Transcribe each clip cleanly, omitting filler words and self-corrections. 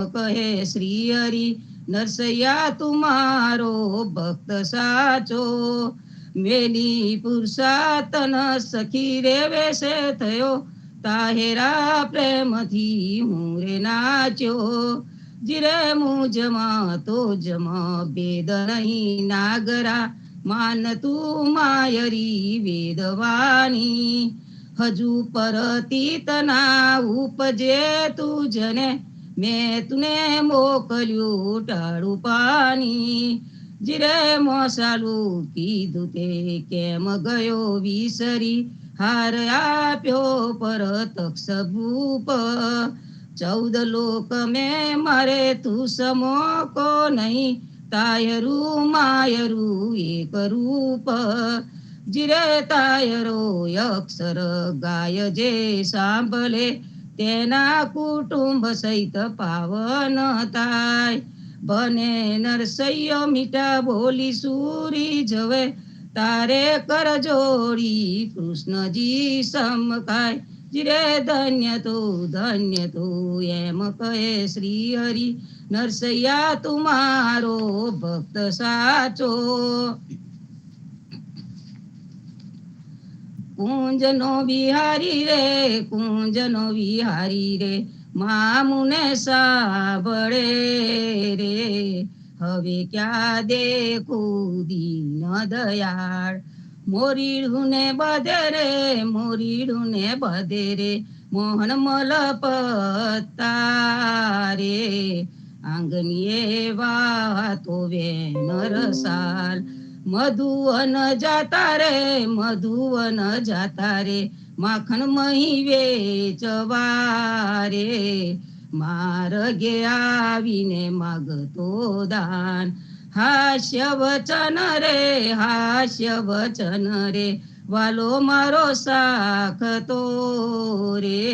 કહે શ્રી હરિ નરસૈયા તુમારો ભક્ત સાચો. મેલી પુરુષાતન સખી રે વેશે થયો, તાહેરા પ્રેમથી હું રે નાચ્યો. જીરે મુજમાં તો જમાં ભેદ નહીં નાગરા, માન તું માયરી વેદવાની. હજુ પરતીતના ઉપજે તુજને, મેં તુને મોકલ્યું ટાળું પાણી. જીરે મોસાલું કીધું તે કેમ ગયો વિસરી, હાર આપ્યો પરતક્ષ ભૂપ. 14 લોક મેં મારે તું સમો કો નહીં, તાયરું માયરું એક રૂપ. જીરે તાયરો અક્ષર ગાય જે સાંભળે, તેના કુટુંબ સહિત પાવન થાય. બને નરસૈયો મીઠા બોલી સુરી જવે, તારે કર જોડી કૃષ્ણજી સમકાય. જીરે ધન્ય તું એમ કહે શ્રી હરિ નરસૈયા તુમારો ભક્ત સાચો. કુંજનો વિહારી રે મામુને સાંભળે રે. હવે ક્યાં દેખું દીન દયાળ, મોરીડું ને બધે રે મોહન મલ પત્તા રે. આંગણીએ વાતો વેનરસાલ, મધુવન જાતા રે માખણ મહી વેચવા રે. માર્ગે આવીને માગતો દાન, હાસ્ય વચન રે વાલો મારો સાખતો રે.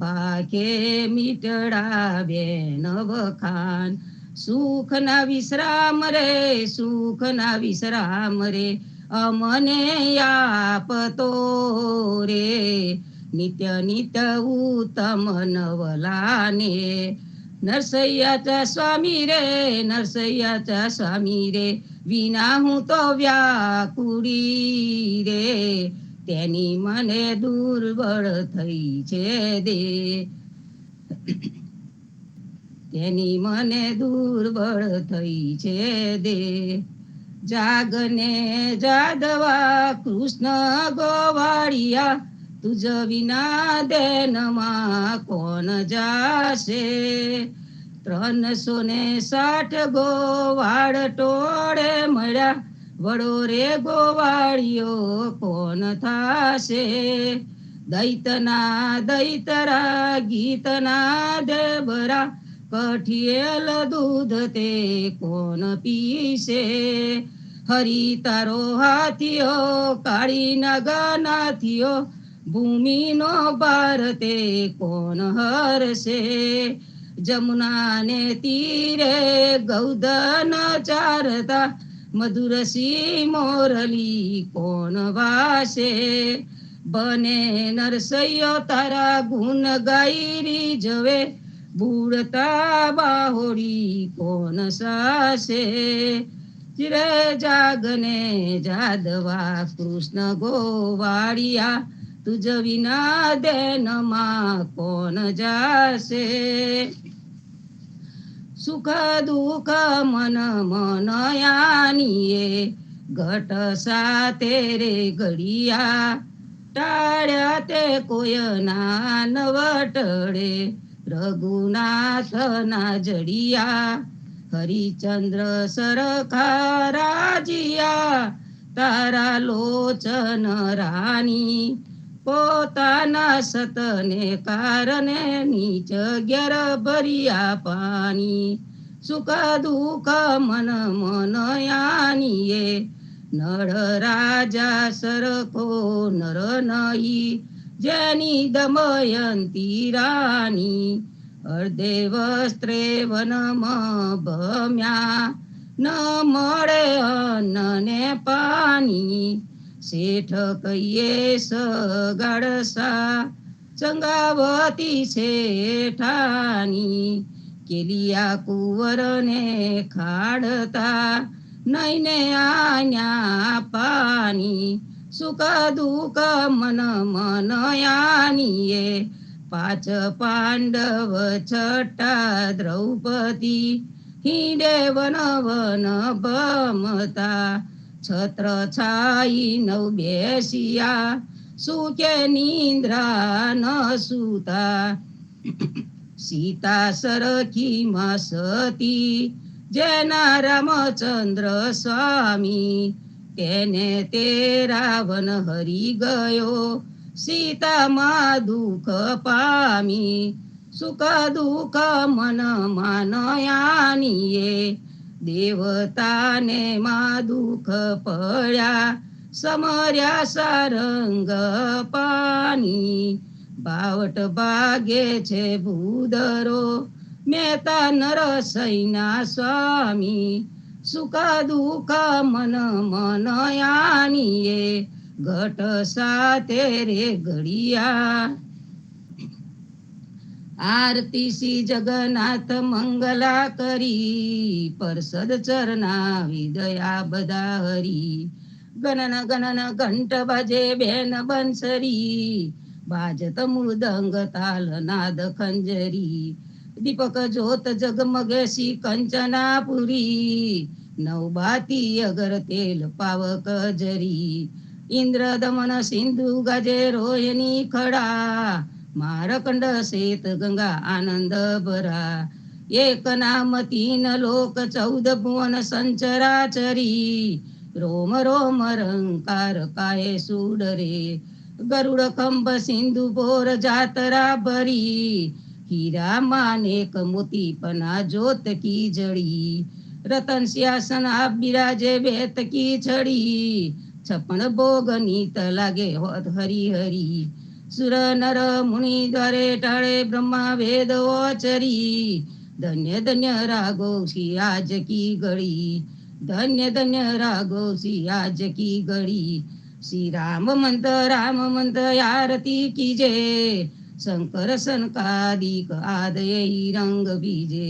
ભાખે મીટડાવે નવખાન, સુખના વિશ્રામ રે અમને આપતો રે. નિત્ય ઉત્તમ નવલાને, નરસૈયા સ્વામી રે વિના હું તો વ્યાકુળી રે. તેની મને દુર્બળ થઈ છે દે, તેની મને દુર્બળ થઈ છે દે. જાગને જાદવા કૃષ્ણ ગોવાળિયા, તુજ વિના દેનમાં કોણ જાશે. 360 ગોવાળ ટોળે મળ્યા, વડો રે ગોવાળિયો કોણ થાશે. દૈતરા ગીતના દેબરા, કઠિયેલ દૂધ તે કોણ પીશે. હરી તારો હાથીઓ કાળી નાગનાથીઓ, ભૂમિનો ભાર તે કોણ હરશે. જમુનાને તીરે ગૌધન ચારતા, મધુરસી મોરલી કોણ વાસે. બને નરસૈયો તારા ગુણ ગાયરી જવે, બુડતા બાહોડી કોણ સાસે. ચિરે જાગને જાદવા કૃષ્ણ ગોવાળિયા, તુજ વિના દેનમાં કોણ જાશે. સુખ દુઃખ મન મનયાનીએ, ઘટ સાથે રે ઘડિયા. ટાળ્યા તે કોયના નવટડે, રઘુનાથના જડિયા. હરિચંદ્ર સરખા રાજીયા, તારા લોચન રાની. પોતાના સતને કારણે નીચ ઘેર ભર્યા પાણી. સુખ દુઃખ મન મનયાનીએ, નળ રાજા સરખો નર નહીં. જેની દમયંતી રાણી, અર્ધે વસ્ત્રે વનમાં ભમ્યા. ન મળે અન્ન ને પાણી, શેઠ કહીએ સગાડસા. ચંગાવતી શેઠાની, કેલિયા કુંવરને ખાડતા નઈને આન્યા પાની સુખ દુઃખ મન મન આનીએ પાંચ પાંડવ છઠ્ઠા દ્રૌપદી હિંડે વન વન ભમતા છત્ર છાઈ નવ બેસિયા સુકે નિંદ્રા ન સુતા સીતા સરખી માં સતી જેના રામચંદ્ર સ્વામી તેને તે રાવણ હરી ગયો સીતામાં દુઃખ પામી સુખ દુઃખ મન માનયાનીએ દેવતાને માં દુઃખ પડ્યા સમર્યા સારંગ પાની બાવટ ભાગે છે ભૂદરો મહેતા નરસૈના સ્વામી સુખ દુઃખ મન મન આનીએ ઘટ સાથે રે ઘડિયા આરતી શ્રી જગન્નાથ મંગલા કરી પરસદ ચરના વિદયા બધા હરી ગણન ગણન ઘંટ બાજે બેન બંસરી બાજત મૃદંગ તાલ નાદ ખંજરી દીપક જ્યોત જગમગે શ્રી કંચનાપુરી નવબાતી અગર તેલ પાવક જરી ઇન્દ્ર દમન સિંધુ ગાજે રોયની ખડા મારકંડ શેત ગંગા આનંદ ભરા એક નામ તીન લોક 14 ભુવન સંચરાચરી રોમ રોમ રંકાર કાય સુડરે ગરુડ ખંભ સિંધુ પોર જાતરા ભરી હીરા માનેક મોતી પના જોત કી જડી રતન સિંહાસન આપ બિરાજે બેત કી છડી 56 ભોગ નીત લાગે હોત હરી હરી સુર નર મુનિ દ્વારે ટાળે બ્રહ્મા વેદ ઓચરી ધન્ય ધન્ય રાગો શ્રી આજ કી ગળી ધન્ય ધન્ય રાગો શ્રી આજ કી ગળી શ્રી રામ મંત્ર આરતી કીજે શંકર સનકાદિક આદય રંગ બીજે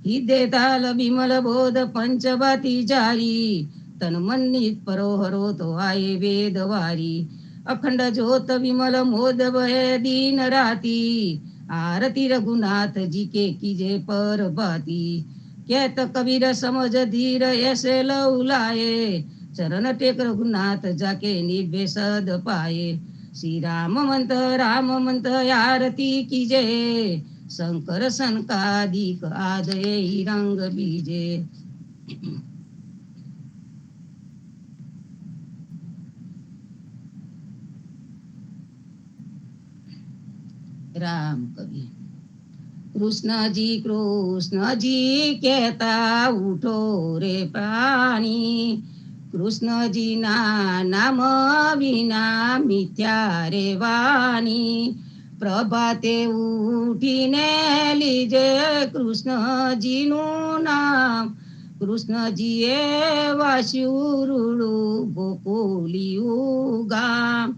હિદે તાલ બિમલ બોધ પંચબાતી જારી તન મન નિત પરોહરો તો આયે વેદ વારી અખંડ જ્યોત વિમલ મોદ બહે દીન રાતી आरती रघुनाथ जी के कीजे पर बाती कहत कबीर समझ धीर ऐसे लौलाए चरण टेक रघुनाथ जाके निभे सद पाए श्री राम मंत्र आरती कीजे शंकर सनकादिक आदय रंग बीजे राम कवि कृष्ण जी कहता उठो रे प्राणी कृष्ण जी ना नाम विना मिथ्या रे वाणी प्रभाते उठीने लीजे कृष्ण जी नु नाम कृष्ण जी वास्युरुडु गोकुलियु गाम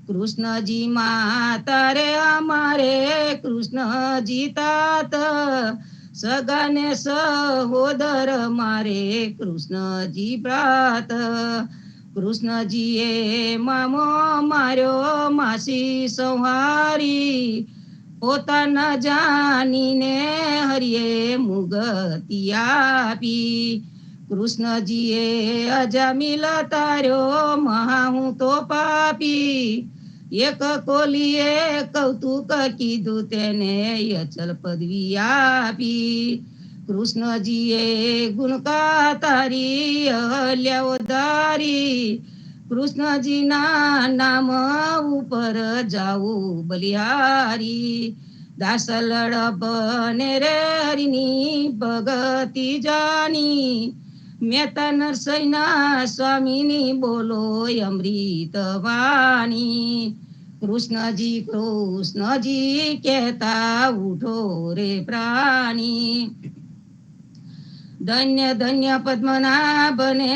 कृष्ण जी माता रे हमारे कृष्ण जी तात सगाने सहोदर मारे कृष्ण जी ब्रात कृष्ण जी मामो मार्यो मासी संहारी पोताना जानीने हरिये मुगती आपी कृष्ण जी अजामिल तार्यो महाहू तो पापी एक कोलिए कौतुक कीधु तेने अचल पदवी आपी कृष्ण जी गुण का तारी अहल्या उदारी कृष्ण जी ना नाम ऊपर जाऊ बलिहारी दास लड़ बने रे हरिनी भगती जानी मेहता नरसैना स्वामीनी बोलो अमृत वाणी कृष्ण जी कहता उठो रे प्राणी धन्य धन्य पद्मनाभने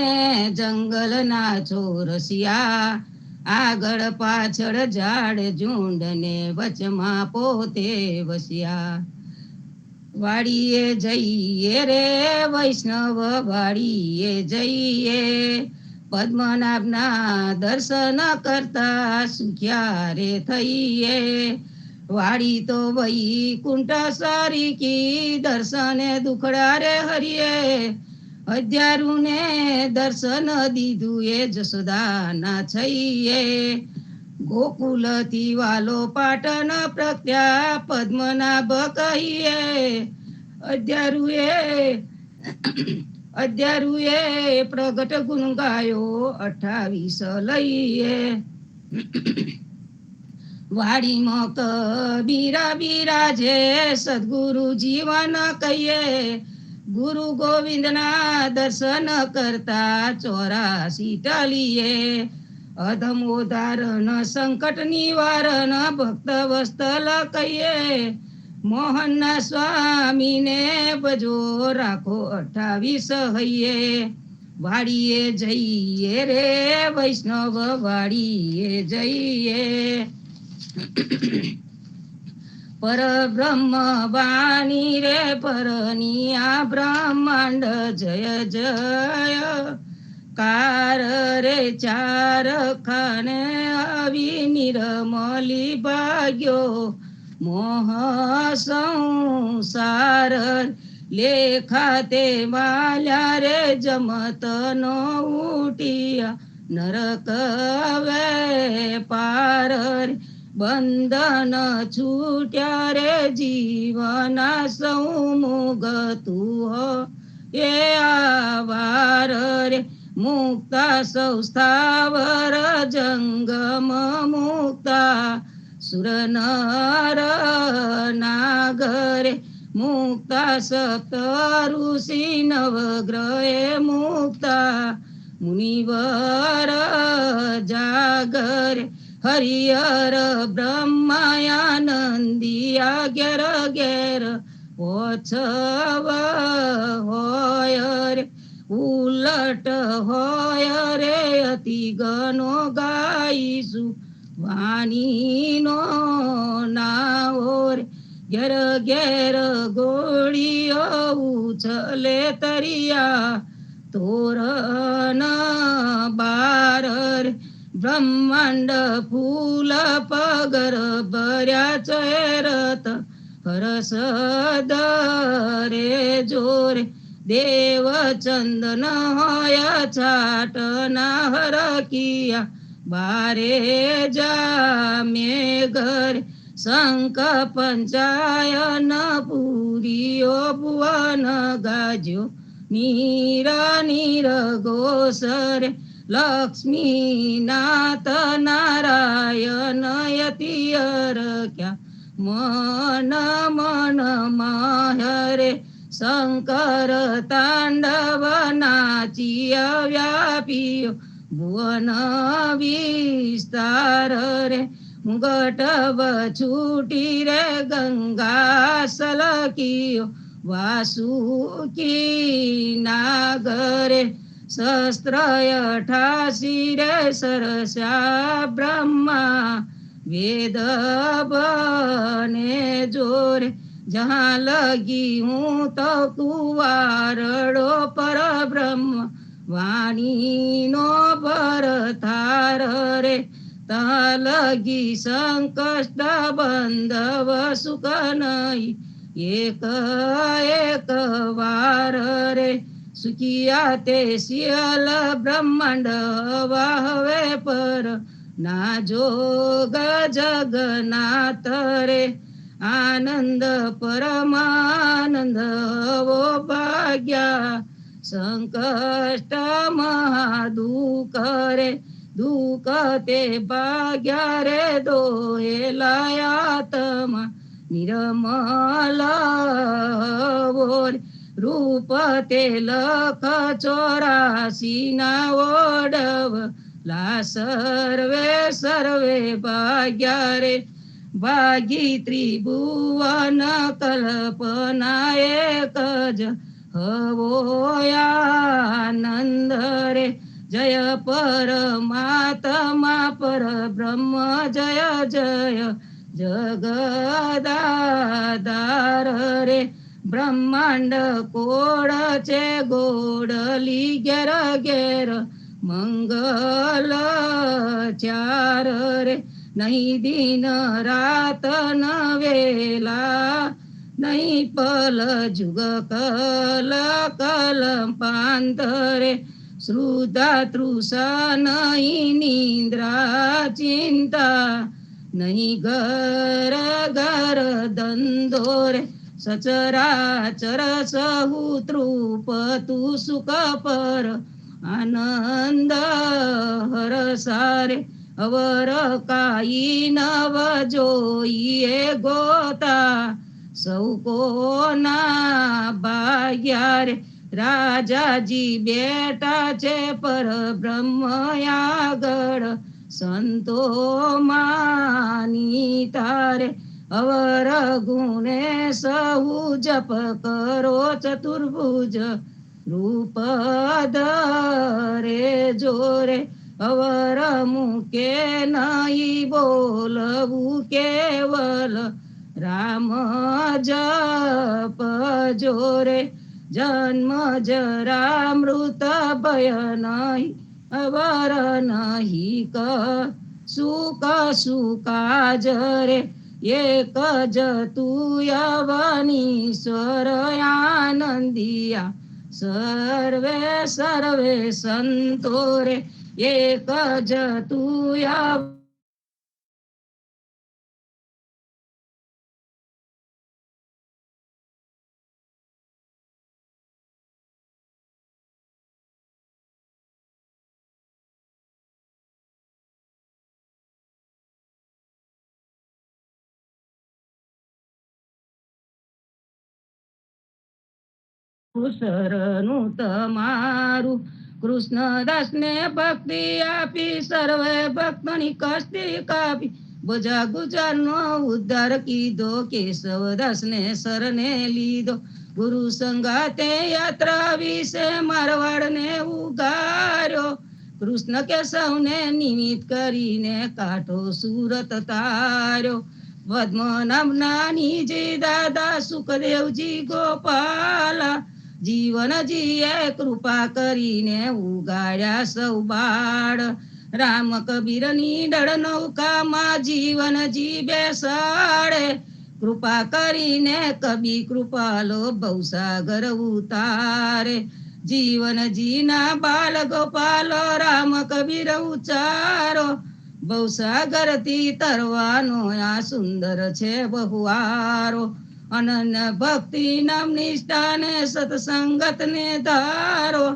जंगल ना ચોરસિયા આગળ પાછળ ઝાડ ઝુંડ ને વચમાં પોતે વસ્યા વાડીએ જઈએ રે વૈષ્ણવ વાડીએ જઈએ, પદ્મનાભના દર્શન કરતા સુખ્યા રે થઈએ. વાડી તો વૈકુંઠ સારીકી, દર્શને દુખડા રે હરિએ. અધ્યારું ને દર્શન દીધું એ જશોદાના છઈએ. ગોકુલથી વાલો પાટણ પ્રત્યા પદ્મનાભ કહીએ. અધ્યારું એ પ્રગટ ગુણ ગાયો 28 લઈએ. વાડીમાં કબીરા બિરાજે સદગુરુ જીવન કહીએ. ગુરુ ગોવિંદના દર્શન કરતા 84 ટલીએ. અધમ ઉદાહરણ સંકટ નિવારણ ભક્ત વસ્તલ કહીએ. મોહનના સ્વામીને ભજો રાખો 28 હૈયે. વાડીએ જઈએ રે વૈષ્ણવ વાડીએ જઈએ. પરબ્રહ્મ વાણી રે પરનિયા બ્રહ્માંડ જય જય. કાર રે ચાર ખાને આવી નિર્મલી ભાગ્યો. મોહ સંસાર લેખાતે માલ્યા રે જમત નો ઉઠિયા. નરક વેપાર બંધન છૂટ્યા રે જીવના સૌ મુગતું એ આવાર રે. મુક્તા સૌ સ્થાવર જંગમ મુક્તા સુર નર નાગરે. મુક્તા સપ્ત ઋષિ નવગ્રહે મુક્તા મુનિવર જાગરે. હરિહર બ્રહ્માયાનંદિયા ઘેર ઘેર ઓછવ હોય રે. ઉલટ હોય રે અતિ ગનો ગાઈશું વાણીનો નાવો રે. ઘેર ઘેર ગોળીઓ ઉછલે તરિયા તોરણ બાર રે. બ્રહ્માંડ ફૂલ પગર ભર્યા ચેરત હરસદ રે જોરે. દેવ ચંદન હોય છાટના હરકિયા બારે જામે ઘરે. શંખ પંચાયન પૂરીઓ ભુવન ગાજ્યો નીર નીર ગોસરે. લક્ષ્મી નાથ નારાયણ યતિ અરક્યા મન મન માહરે. શંકર તાંડવ નાચિયા વ્યાપીયો ભુવન વિસ્તાર રે. મુગટવ છૂટી રે ગંગા સલકિયો વાસુકી નાગરે. શસ્ત્ર 88 રે સરસ્યા બ્રહ્મા વેદ બને જોરે. જहाँ लगी हूँ तो कुवारड़ो पर ब्रह्म वाणी नो भरतार रे. तहाँ लगी संकष्ट बंधव सुख नहीं एक एक वार रे. सुखिया ते सियल ब्रह्मांड वाहवे पर ना जोग जगन्नाथ रे. आनंद परमानंद वो भाग्या संकष्ट महादुख रे. दुख ते भाग्या रे दोहे लायात्मा निर्मल वो रे. रूप ते लख 84 ना ओडव ला सर्वे सर्वे भाग्या रे. भागी त्रिभुवन कल्पना एक ज हवो आनंद रे. जय परमात्मा पर ब्रह्म जय जय जगदाधार रे. બ્રહ્માંડ કોડ છે ગોડલી ઘેર ઘેર મંગલ ચાર રે નહીં દિન રાત ન વેલા નહીં પલ જુગ કલ કલપાંતરે શ્રુતા તૃષા નહીં નિદ્રા ચિંતા નહીં ઘર ઘર ધંધો રે સચરાચર સહુ તૃપતું સુખ પર આનંદ હરસારે અવર કાઈ નવ જોઈએ ગોતા સૌ કોના ભાગ્યા રે રાજાજી બેટા છે પર બ્રહ્મ આગળ સંતો માની તારે અવર ગુણે સહુ જપ કરો ચતુર્ભુજ રૂપ ધરે જોરે અવર મુકે નહીં બોલવું કેવલ રામ જપ જોરે જન્મ જરા મૃત ભય નહીં અવર નહીં સુખ સુકાજ રે એક જ તું યવનીશ્વર આનંદિયા સર્વે સર્વે સંતો રે એક જ તું શરણું તમારું કૃષ્ણદાસ ને ભક્તિ આપી સર્વે ભક્તોની કષ્ટી કાપી બોજા ગુજાર નો ઉદ્ધાર કીધો કેશવદાસ ને શરણે લીધો ગુરુ સંગાતે યાત્રા વિશે મારવાડ ને ઉગાર્યો કૃષ્ણ કેશવને નિમિત્ત કરીને કાંઠો સુરત તાર્યો પદ્મનાભ નાનીજી દાદા સુખદેવજી ગોપાલા જીવનજીએ કૃપા કરીને ઉગાડ્યા સૌ બાળ રામ કબીરની ડળ નૌકામાં જીવનજી બેસાડે કૃપા કરીને કબી કૃપાલો ભવસાગર ઉતારે જીવનજીના બાલ ગોપાલો રામ કબીર ઉચારો ભવસાગર થી તરવાનો આ સુંદર છે બહુવારો અનન્ય ભક્તિ નામ નિષ્ઠાને સત્સંગત ને ધારો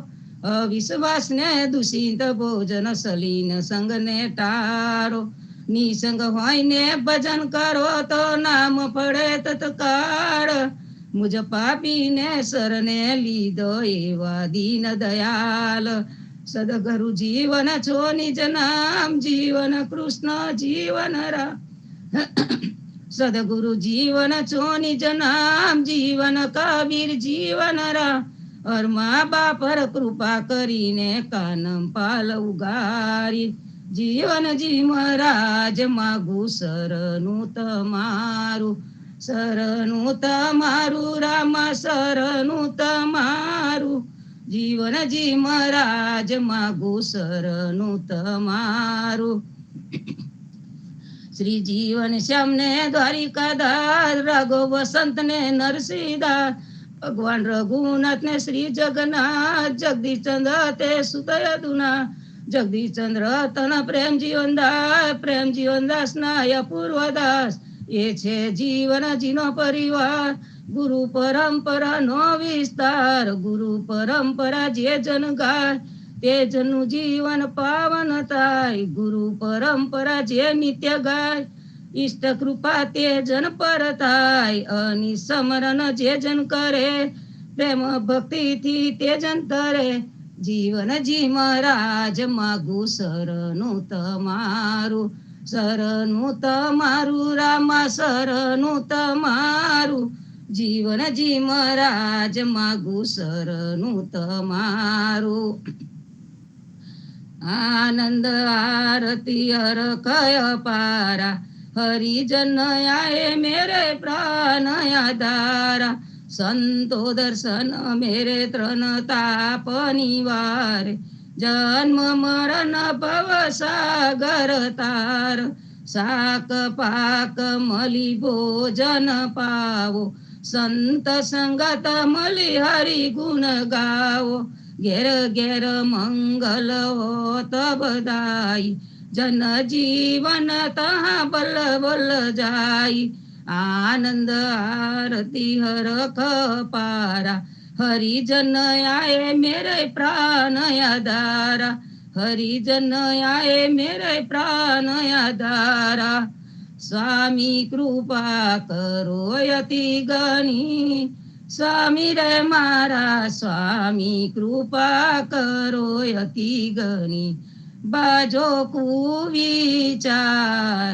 અવિશ્વાસ ને દૂષિત ભોજન સલીન સંગ ને ટારો નિસંગ હોય ને ભજન કરો તો નામ પડે તત્કાળ મુજ પાપીને શરણે લીધો એવા દીન દયાલ સદગુરુ જીવન છો નિજ નામ જીવન કૃષ્ણ જીવન રામ સદગુરુ જીવન છો નિજ નામ જીવન કબીર જીવન રામ અર મા બાપર કૃપા કરીને કાનમ પાલ ઉગારી જીવનજી મહારાજ માગુ શરણું તમારું રામ શરણું તમારું જીવનજી મહારાજ માગુ શરણું તમારું શ્રી જીવન શ્યામ ને દ્વારિકાદાસ રઘુ વસંત ને નરસિંહદાસ ભગવાન રઘુનાથ ને શ્રી જગન્નાથ જગદીશ ચંદ્ર તે સુતય દુના જગદીશ ચંદ્ર તન પ્રેમ જીવનદાસ ના પૂર્વદાસ એ છે જીવનજીનો પરિવાર ગુરુ પરંપરા નો વિસ્તાર ગુરુ પરંપરા જે જન ગાય તે જનનું જીવન પાવન થાય ગુરુ પરંપરા જે નિત્ય ગાય ઈષ્ટ કૃપા તે જન પર થાય અનિસમરણ જે જન કરે પ્રેમ ભક્તિ થી તે જન તરે જીવનજી મહારાજ માગુ શરણું તમારું રામા શરણું તમારું જીવનજી મહારાજ માગુ શરણું તમારું આનંદ આરતી અરખય પારા હરિજન આએ મેરે પ્રાણ આધારા સંતો દર્શન મેરે ત્રણ તાપ નિવારે, જન્મ મરણ ભવ સાગર તાર, શાક પાક મળી ભોજન પાવો, સંત સંગત મળી હરિ ગુણ ગાવો, ઘેર ઘેર મંગલ હોત બધાઈ, જન જીવન તહા બલ બલ જાય, આનંદ આરતી હરખ પારા, હરિજન આए मेरे प्राण आधारा, हरिजन आए मेरे प्राण आधारा, स्वामी कृपा करो यति गणी, स्वामी रे मारा स्वामी कृपा करो यति गणी, बाजो कुविचार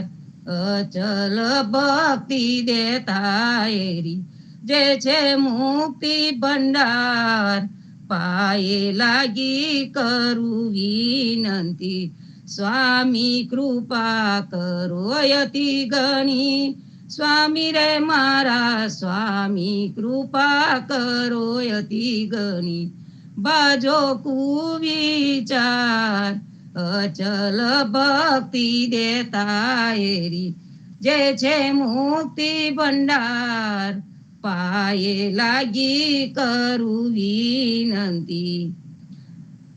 अचल भक्ति देता एरी, जे छे मुक्ति भंडार, पाए लागी करू विनंती, स्वामी कृपा करो यति गणी, स्वामी रे मारा स्वामी कृपा करो यति गणी, बाजो कुविचार अचल भक्ति देता एरी, जे छे मुक्ति भंडार, पाए लागी करू विनंती,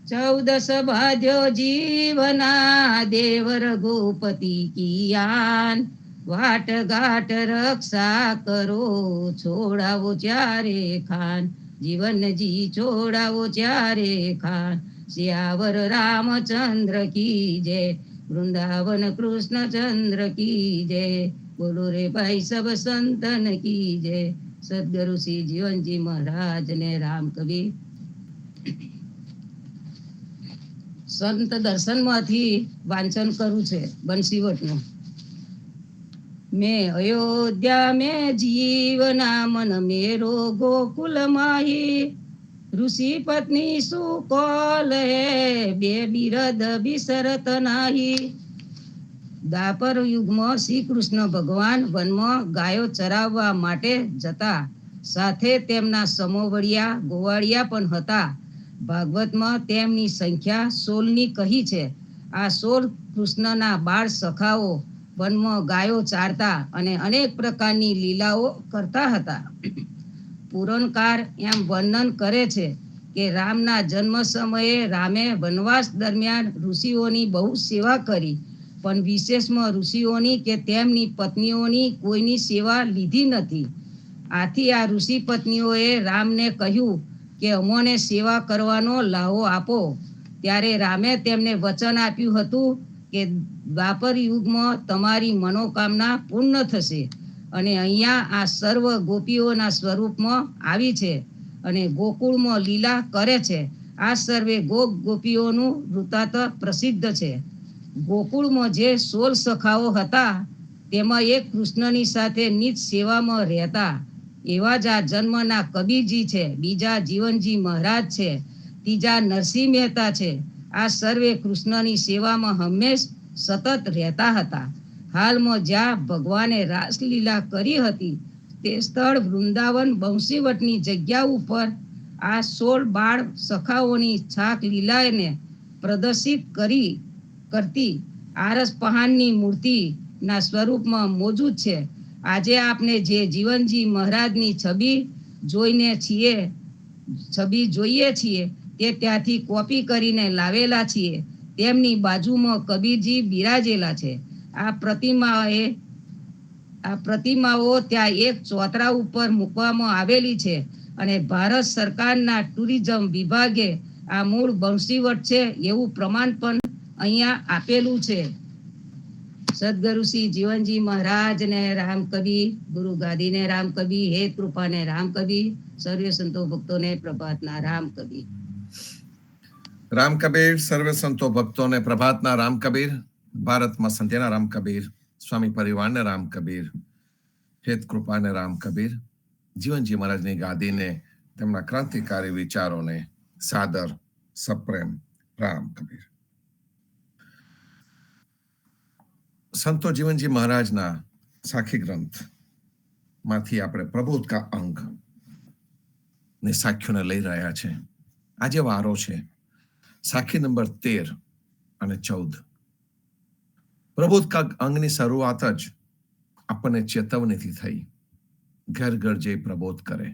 14 भाद्यो जीवना देवर गोपति कियान, वाट घाट रक्षा करो छोड़ावो चारे खान, जीवन जी छोड़ावो चारे खान, सियावर रामचंद्र की जय, वृंदावन कृष्ण चंद्र की जय, बोलो रे भाई सब संतन की जय, सदगुरु श्री जीवन जी महाराज ने राम कबीर। સંત દર્શનમાંથી વાંચન કરું છે બંસીવટનું. મેં અયોધ્યા મેં જીવના મન મેરો ગોકુલ માહી, ઋષિ પત્ની સુકોલ હે બે બિરદ બિસરત નાહી. દ્વાપર યુગમાં શ્રી કૃષ્ણ ભગવાન વનમાં ગાયો ચરાવવા માટે જતા, સાથે તેમના સમોવડિયા ગોવાળિયા પણ હતા. ભાગવતમાં તેમની સંખ્યા 16ની કહી છે. આ 16 કૃષ્ણના બાળ સખાઓ વનમાં ગાયો ચારતા અને અનેક પ્રકારની લીલાઓ કરતા હતા. પુરાણકાર એમ વર્ણન કરે છે કે રામના જન્મ સમયે રામે વનવાસ દરમિયાન ઋષિઓની બહુ સેવા કરી, પણ વિશેષમાં ઋષિઓની કે તેમની પત્નીઓની કોઈની સેવા લીધી નથી. આથી આ ઋષિ પત્નીઓએ રામને કહ્યું કે અમોને સેવા કરવાનો લાહો આપો. ત્યારે રામે તેમને વચન આપ્યું હતું કે દ્વાપર યુગમાં તમારી મનોકામના પૂર્ણ થશે, અને અહીંયા આ સર્વ ગોપીઓના સ્વરૂપમાં આવી છે અને ગોકુળમાં લીલા કરે છે. આ સર્વે ગોપીઓનું વૃત્તાંત પ્રસિદ્ધ છે. ગોકુળમાં જે 16 સખાઓ હતા તેમાં એક કૃષ્ણની સાથે નિજ સેવામાં રહેતા. એવા જ આ જન્મના કબીરજી છે, બીજા જીવનજી મહારાજ છે, ત્રીજા નરસિંહ મહેતા છે. આ સર્વે કૃષ્ણની સેવામાં હંમેશ સતત રહેતા હતા. હાલમાં જ્યાં ભગવાને રાસલીલા કરી હતી તે સ્થળ વૃંદાવન બંસીવટની જગ્યા ઉપર આ 16 બાળ સખાઓની છાક લીલાને પ્રદર્શિત કરતી આરસ પહાણની મૂર્તિના સ્વરૂપમાં મોજૂદ છે. આજે આપણે જે જીવનજી મહારાજની છબી જોઈએ છીએ તે ત્યાંથી કોપી કરીને લાવેલા છીએ. તેમની બાજુમાં કબીરજી બિરાજેલા છે. આ પ્રતિમાઓ ત્યાં એક ચોતરા ઉપર મૂકવામાં આવેલી છે અને ભારત સરકારના ટુરિઝમ વિભાગે આ મૂળ બંસીવટ છે એવું પ્રમાણ પણ અહીંયા આપેલું છે. સદગુરુ શ્રી જીવનજી મહારાજ ને રામ કબીર, ગુરુ ગાદી ને રામ કબીર, હે કૃપા ને રામ કબીર, સર્વે સંતો ભક્તોને પ્રભાતના રામ કબીર. રામ કબીર, સર્વે સંતો ભક્તોને પ્રભાતના રામ કબીર. ભારતમાં સંધ્યાના રામ કબીર, સ્વામી પરિવારને રામ કબીર, હેત કૃપાને રામ કબીર. જીવનજી મહારાજની ગાદીને, તેમના ક્રાંતિકારી વિચારોને સાદર સપ્રેમ રામ કબીર. સંતો જીવનજી મહારાજના સાખી ગ્રંથ માંથી આપણે પ્રબોધ કા અંગ ને સાખીઓને લઈ રહ્યા છે. આજે વારો છે સાખી નંબર 13 અને 14. પ્રબોધ કા અંગની શરૂઆત જ આપણને ચેતવણીથી થઈ. ઘર ઘર જે પ્રબોધ કરે.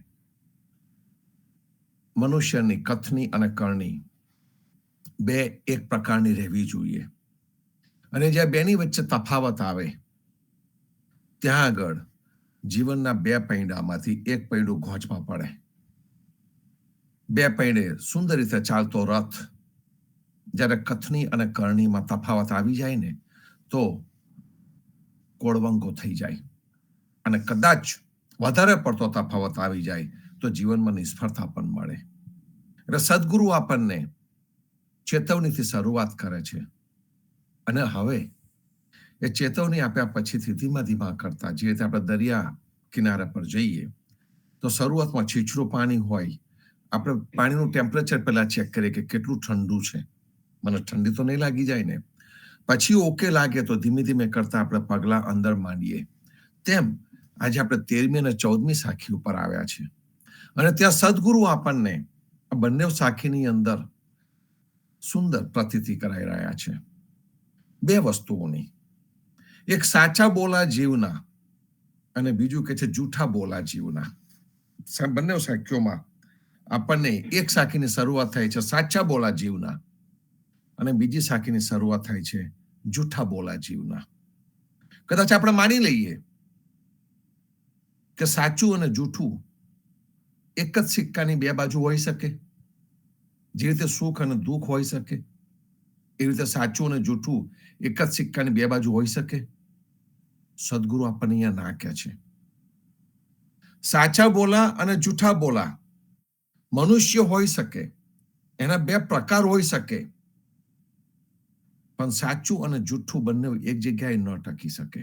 મનુષ્યની કથની અને કરણી બે એક પ્રકારની રહેવી જોઈએ. અને જ્યાં બેની વચ્ચે તફાવત આવે ત્યાં આગળ જીવનના બે પૈડામાંથી એક પૈડું ઘોંચમાં પડે. બે પૈડે સુંદર રીતે ચાલતો રથ જ્યારે કથની અને કરણીમાં તફાવત આવી જાય ને તો કોળવંકો થઈ જાય. અને કદાચ વધારે પડતો તફાવત આવી જાય તો જીવનમાં નિષ્ફળતા પણ મળે. એટલે સદગુરુ આપણને ચેતવણીથી શરૂઆત કરે છે. અને હવે એ ચેતવણી આપ્યા પછીથી ધીમા ધીમા કરતા જે રીતે આપણે દરિયા કિનારા પર જઈએ તો શરૂઆતમાં છીછરું પાણી હોય. આપણે પાણીનું ટેમ્પરેચર પહેલા ચેક કરીએ કે કેટલું ઠંડુ છે. મને ઠંડી તો નહીં લાગી જાય ને. પછી ઓકે લાગે તો ધીમે ધીમે કરતા આપણે પગલા અંદર માંડીએ. તેમ આજે આપણે 13મી અને 14મી સાખી ઉપર આવ્યા છે. અને ત્યાં સદગુરુ આપણને આ બંને સાખીની અંદર સુંદર પ્રતીતિ કરાઈ રહ્યા છે બે વસ્તુઓની. એક સાચા બોલા જીવના અને બીજું કે છે જૂઠા બોલા જીવના. બંને સાખીઓમાં આપણને એક સાખીની શરૂઆત થાય છે સાચા બોલા જીવના અને બીજી સાખીની શરૂઆત થાય છે જૂઠા બોલા જીવના. કદાચ આપણે માની લઈએ કે સાચું અને જૂઠું એક જ સિક્કાની બે બાજુ હોઈ શકે. જે રીતે સુખ અને દુઃખ હોઈ શકે એ રીતે સાચું અને જૂઠું એક જ સિક્કાની બે બાજુ હોઈ શકે. સદગુરુ આપણને અહીંયા ના કહે છે સાચા બોલા અને જૂઠા બોલા મનુષ્ય હોઈ શકે. એના બે પ્રકાર હોઈ શકે. પણ સાચું અને જૂઠું બંને એક જગ્યાએ ન ટકી શકે.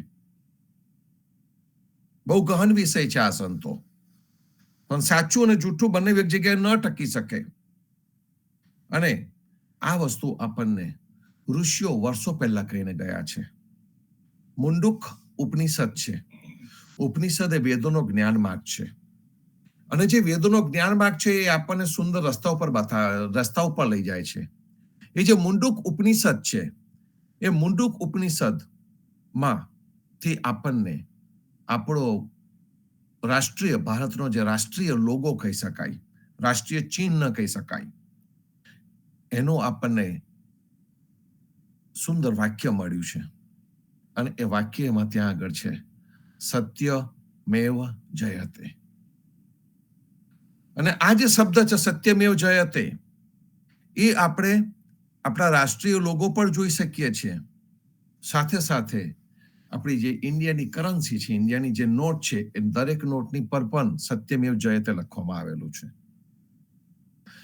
બહુ ગહન વિષય છે આ સંતો. પણ સાચું અને જૂઠું બંને એક જગ્યાએ ન ટકી શકે. અને આ વસ્તુ આપણને ઋષિઓ વર્ષો પહેલા કહીને ગયા છે. મુંડુક ઉપનિષદ છે. ઉપનિષદ એ વેદોનો જ્ઞાન માર્ગ છે. અને જે વેદોનો જ્ઞાન માર્ગ છે એ આપણને સુંદર રસ્તા ઉપર લઈ જાય છે. એ જે મુંડુક ઉપનિષદ છે એ મુંડુક ઉપનિષદ માં થી આપણને આપણો રાષ્ટ્રીય ભારતનો જે રાષ્ટ્રીય લોગો કહી શકાય, રાષ્ટ્રીય ચિહ્ન કહી શકાય, એનું આપણને સુંદર વાક્ય મળ્યું છે. અને એ વાક્ય એમાં ત્યાં આગળ છે સત્યમેવ જયતે. અને આ જે શબ્દ છે સત્યમેવ જયતે એ આપણે આપણા રાષ્ટ્રીય લોગો પર જોઈ શકીએ છીએ. સાથે સાથે આપણી જે ઇન્ડિયાની કરન્સી છે, ઇન્ડિયાની જે નોટ છે એ દરેક નોટની પર પણ સત્યમેવ જયતે લખવામાં આવેલું છે.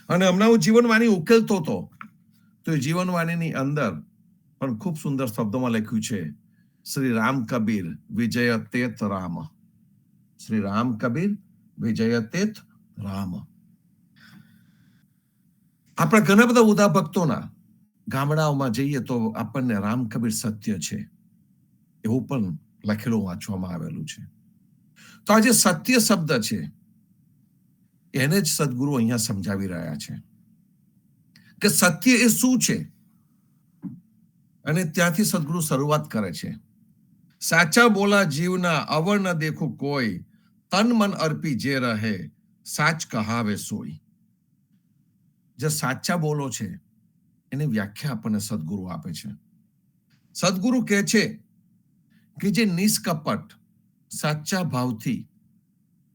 અને હમણાં હું જીવનવાણી ઉકેલતો હતો તો એ જીવનવાણીની અંદર પણ ખૂબ સુંદર શબ્દોમાં લખ્યું છે શ્રી રામ કબીર વિજયતેત રામ. શ્રી રામ કબીર વિજયતેત રામ. આપણા ઘણા બધા ઉદા ભક્તોના ગામડાઓમાં જઈએ તો આપણને રામ કબીર સત્ય છે એવું પણ લખેલું વાંચવામાં આવેલું છે. તો આ જે સત્ય શબ્દ છે એને જ સદગુરુ અહીંયા સમજાવી રહ્યા છે કે સત્ય એ શું છે. અને ત્યાંથી સદગુરુ શરૂઆત કરે છે સાચા બોલા જીવના અવર ન દેખું કોઈ તન મન અર્પી જે રહે સાચ કહાવે સોઈ. જે સાચા બોલો છે એની વ્યાખ્યા આપણને સદગુરુ આપે છે. સદગુરુ કહે છે કે જે નિષ્કપટ સાચા ભાવથી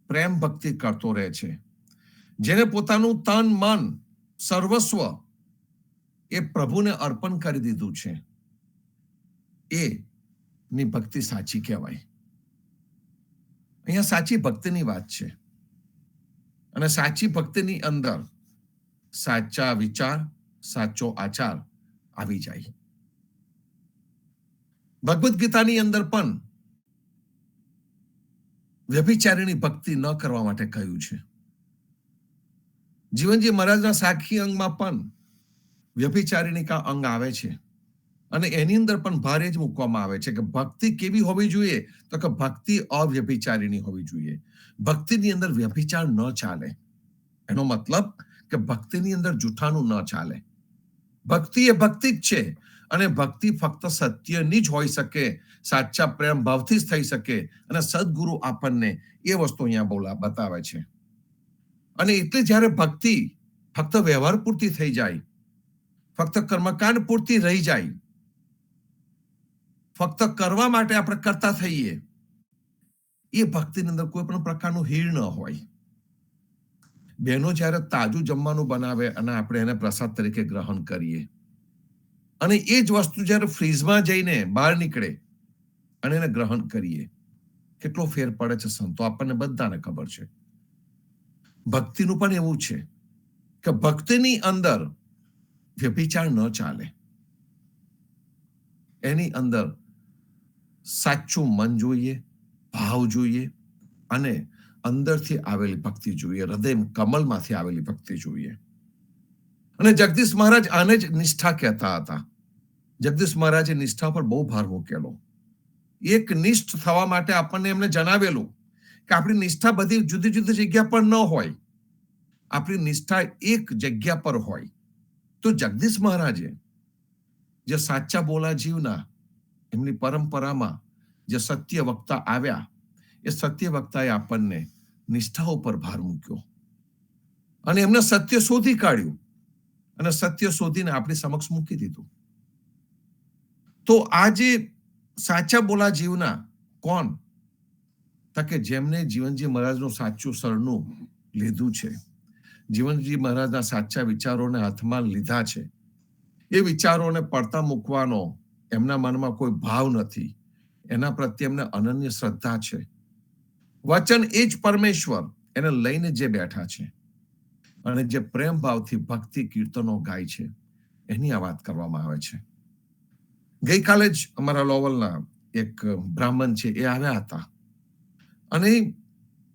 પ્રેમ ભક્તિ કરતો રહે છે, જેને પોતાનું તન મન સર્વસ્વ એ પ્રભુને અર્પણ કરી દીધું છે, એ ની ભક્તિ સાચી કહેવાય. અહીંયા સાચી ભક્તિની વાત છે. અને સાચી ભક્તિની અંદર સાચા વિચાર, સાચો આચાર આવી જાય. ભગવદ્ ગીતાની અંદર પણ વ્યભિચારીની ભક્તિ ન કરવા માટે કહ્યું છે. જીવનજી મહારાજના સાખી અંગમાં પણ વ્યભિચારીની કા અંગ આવે છે. અને એની અંદર પણ ભારે જ મૂકવામાં આવે છે કે ભક્તિ કેવી હોવી જોઈએ તો કે ભક્તિ અવ્યભિચારીની હોવી જોઈએ. ભક્તિની અંદર વ્યભિચાર ન ચાલે. એનો મતલબ કે ભક્તિની અંદર જૂઠાનું ન ચાલે. ભક્તિ એ ભક્તિ જ છે, અને ભક્તિ ફક્ત સત્યની જ હોઈ શકે, સાચા પ્રેમ ભાવથી જ થઈ શકે. અને સદગુરુ આપણને એ વસ્તુ અહીંયા બતાવે છે. અને એટલે જ્યારે ભક્તિ ફક્ત વ્યવહાર પૂરતી થઈ જાય, ફક્ત કર્મકાંડ પૂરતી રહી જાય, ફક્ત કરવા માટે આપણે કરતા થઈએ, એ ભક્તિની અંદર કોઈ પણ પ્રકારનું હીળ ન હોય. બહેનો જ્યારે તાજું જમવાનું બનાવે અને આપણે એને પ્રસાદ તરીકે ગ્રહણ કરીએ, અને એ જ વસ્તુ જ્યારે ફ્રીઝમાં જઈને બહાર નીકળે અને એને ગ્રહણ કરીએ, કેટલો ફેર પડે છે સંતો આપણને બધાને ખબર છે. ભક્તિનું પણ એવું છે કે ભક્તિની અંદર વ્યભિચાર ન ચાલે. એની અંદર સાચું મન જોઈએ, ભાવ જોઈએ, અને અંદરથી આવેલી ભક્તિ જોઈએ, હૃદય કમલમાંથી આવેલી ભક્તિ જોઈએ. અને જગદીશ મહારાજ આને જ નિષ્ઠા કહેતા હતા. જગદીશ મહારાજે નિષ્ઠા પર બહુ ભાર મૂકેલો. એક નિષ્ઠ થવા માટે આપણને એમને જણાવેલું કે આપણી નિષ્ઠા બધી જુદી જુદી જગ્યા પર ન હોય, આપણી નિષ્ઠા એક જગ્યા પર હોય. તો જગદીશ મહારાજે જે સાચા બોલા જીવના એમની પરંપરામાં જે સત્ય વક્તા આવ્યા, એ સત્ય વક્તાએ આપણને નિષ્ઠા ઉપર ભાર મૂક્યો, અને એમને સત્ય શોધી કાઢ્યું, અને સત્ય શોધીને આપણી સમક્ષ મૂકી દીધું. તો આ જે સાચા બોલા જીવના કોણ? કે જેમને જીવનજી મહારાજનું સાચું સરનું લીધું છે, જીવનજી મહારાજના સાચા વિચારોને હાથમાં લીધા છે. એ વિચારોને પડતા મૂકવાનો એમના મનમાં કોઈ ભાવ નથી. એના પ્રત્યે એમને અનન્ય શ્રદ્ધા છે. વચન એ જ પરમેશ્વર એને લઈને જે બેઠા છે, અને જે પ્રેમ ભાવથી ભક્તિ કીર્તનો ગાય છે, એની આ વાત કરવામાં આવે છે. ગઈકાલે જ અમારા લોવલના એક બ્રાહ્મણ છે, એ આવ્યા હતા, અને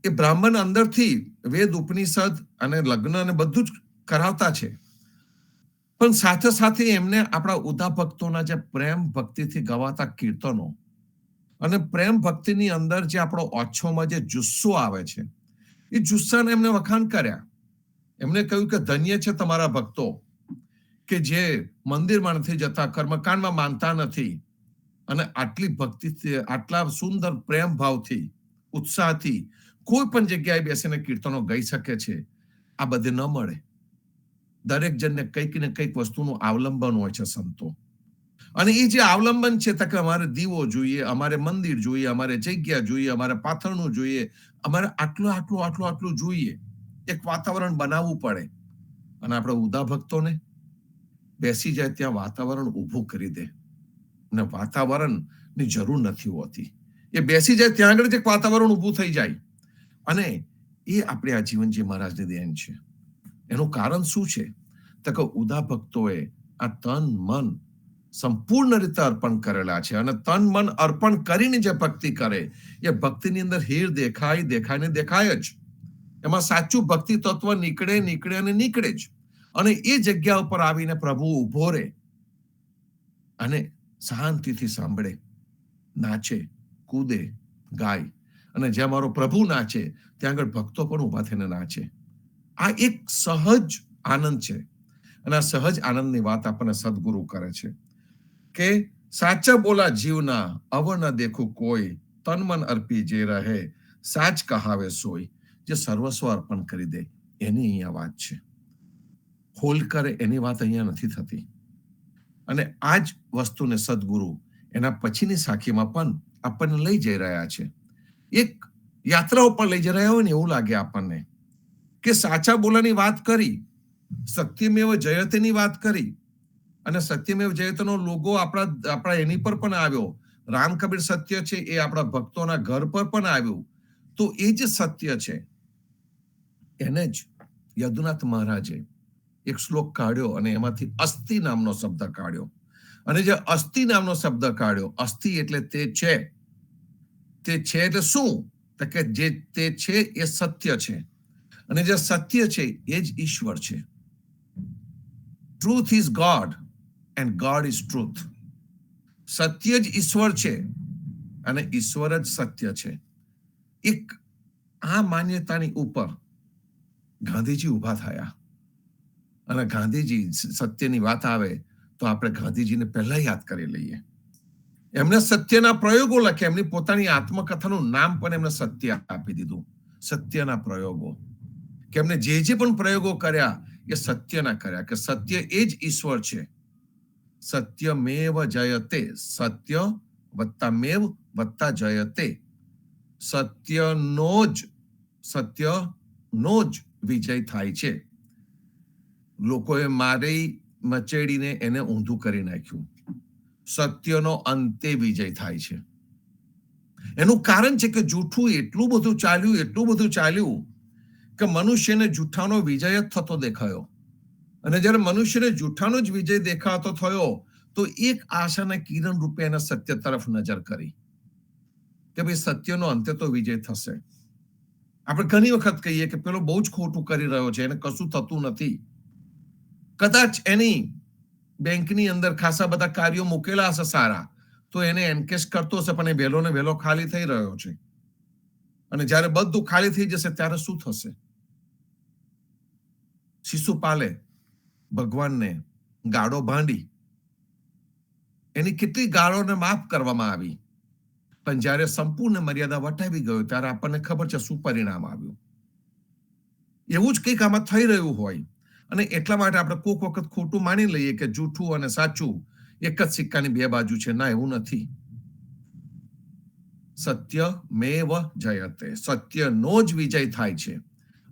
એ બ્રાહ્મણ અંદરથી વેદ ઉપનિષદ અને લગ્ન અને બધું જ કરાવતા છે, પણ સાથે સાથે એમને આપણા ઉદા ભક્તોના જે પ્રેમ ભક્તિથી ગવાતા કીર્તનો અને પ્રેમ ભક્તિની અંદર જે આપણો ઓછોમાં જે જુસ્સો આવે છે, એ જુસ્સાને એમને વખાણ કર્યા. એમને કહ્યું કે ધન્ય છે તમારા ભક્તો કે જે મંદિરમાં નથી જતા, કર્મકાંડમાં માનતા નથી, અને આટલી ભક્તિથી, આટલા સુંદર પ્રેમ ભાવથી, ઉત્સાહથી કોઈ પણ જગ્યાએ બેસીને કીર્તનો ગાઈ શકે છે. આ બધે ન મળે. દરેક જણને કંઈક ને કંઈક વસ્તુનું અવલંબન હોય છે સંતો, અને એ જે અવલંબન છે કે અમારે દીવો જોઈએ, અમારે મંદિર જોઈએ, અમારે જગ્યા જોઈએ, અમારે પાથરણું જોઈએ, અમારે આટલું જોઈએ. એક વાતાવરણ બનાવવું પડે. અને આપણે ઉદા ભક્તોને બેસી જાય ત્યાં વાતાવરણ ઊભું કરી દે, અને વાતાવરણની જરૂર નથી હોતી. એ બેસી જાય ત્યાં આગળ જ એક વાતાવરણ ઊભું થઈ જાય, અને એ આપણે આ જીવનજી મહારાજની દેન છે. એનું કારણ શું છે? તો કે ઉદા ભક્તોએ આ તન મન સંપૂર્ણ રીતે અર્પણ કરેલા છે, અને તન મન અર્પણ કરીને જે ભક્તિ કરે, એ ભક્તિની અંદર હીર દેખાય જ. એમાં સાચું ભક્તિ તત્વ નીકળે અને નીકળે જ. અને એ જગ્યા ઉપર આવીને પ્રભુ ઉભો રહે અને શાંતિથી સાંભળે, નાચે, કૂદે, ગાય. અને જ્યાં મારો પ્રભુ નાચે ત્યાં આગળ ભક્તો પણ ઉભા થઈને નાચે. આ એક સહજ આનંદ છે, અને આ સહજ આનંદની વાત આપણને સદગુરુ કરે છે કે સાચા બોલા જીવના અવર ન દેખું કોઈ, તન મન અર્પી જે રહે, સાચ કહાવે સોય. જે સર્વસ્વ અર્પણ કરી દે, એની અહીંયા વાત છે. હોલ કરે એની વાત અહીંયા નથી થતી. અને આ જ વસ્તુને સદગુરુ એના પછીની સાખીમાં પણ આપણને લઈ જઈ રહ્યા છે. એક યાત્રા ઉપર લઈ જઈ રહ્યા હોય ને એવું લાગે આપણને, કે સાચા બોલાની વાત કરી, સત્યમેવ જયતેની વાત કરી, અને સત્યમેવ જયતેનો લોગો આપણા એની પર પણ આવ્યો. રામ કબીર સત્ય છે, એ આપણા ભક્તોના ઘર પર પણ આવ્યું. તો એ જ સત્ય છે, એને જ યદુનાથ મહારાજે એક શ્લોક કાઢ્યો, અને એમાંથી અસ્થિ નામનો શબ્દ કાઢ્યો. અને જે અસ્થિ નામનો શબ્દ કાઢ્યો, અસ્થિ એટલે તે છે. તે છે એટલે શું? તો કે જે તે છે એ સત્ય છે, અને જે સત્ય છે એ જ ઈશ્વર છે. Truth is God and God is truth. સત્ય જ ઈશ્વર છે, અને ઈશ્વર જ સત્ય છે. એક આ માન્યતાની ઉપર ગાંધીજી ઊભા થયા અને ગાંધીજી સત્યની વાત આવે તો આપણે ગાંધીજીને પહેલા યાદ કરી લઈએ. એમને સત્યના પ્રયોગો લખ્યા. એમની પોતાની આત્મકથાનું નામ પણ એમને સત્ય આપી દીધું. સત્યના પ્રયોગો. કે એમને જે પણ પ્રયોગો કર્યા એ સત્યના કર્યા, કે સત્ય એ જ ઈશ્વર છે. સત્યમેવ જયતે, સત્ય વત્તામેવ વત્તા જયતે. સત્યનો જ વિજય થાય છે. લોકોએ મારી મચેડીને એને ઊંધું કરી નાખ્યું. સત્યનો અંતે વિજય થાય છે. એનું કારણ છે કે જૂઠું એટલું બધું ચાલ્યું કે મનુષ્યને જૂઠાનો વિજય જ થતો દેખાયો. અને જ્યારે મનુષ્યને જૂઠાનો જ વિજય દેખાતો થયો તો એક આશાના કિરણ રૂપે એના સત્ય તરફ નજર કરી કે ભાઈ સત્યનો અંતે તો વિજય થશે. આપણે ઘણી વખત કહીએ કે પેલો બહુ જ ખોટું કરી રહ્યો છે, એને કશું થતું નથી. કદાચ એની બેંકની અંદર ખાસા બધા કાર્યો મૂકેલા હશે સારા, તો એને એનકેશ કરતો હશે, પણ એ વહેલો ને વહેલો ખાલી થઈ રહ્યો છે. અને જ્યારે બધું ખાલી થઈ જશે ત્યારે શું થશે? શિશુપાલે ભગવાનને ગાળો ભાંડી, એની કેટલી ગાળોને માફ કરવામાં આવી, પણ જ્યારે સંપૂર્ણ મર્યાદા વટાવી ગયો ત્યારે આપણને ખબર છે શું પરિણામ આવ્યું. એવું જ કંઈક આમાં થઈ રહ્યું હોય. અને એટલા માટે આપણે કોઈક વખત ખોટું માની લઈએ કે જૂઠું અને સાચું એક જ સિક્કાની બે બાજુ છે. ના, એવું નથી. સત્યમેવ જયતે, સત્યનો જ વિજય થાય છે.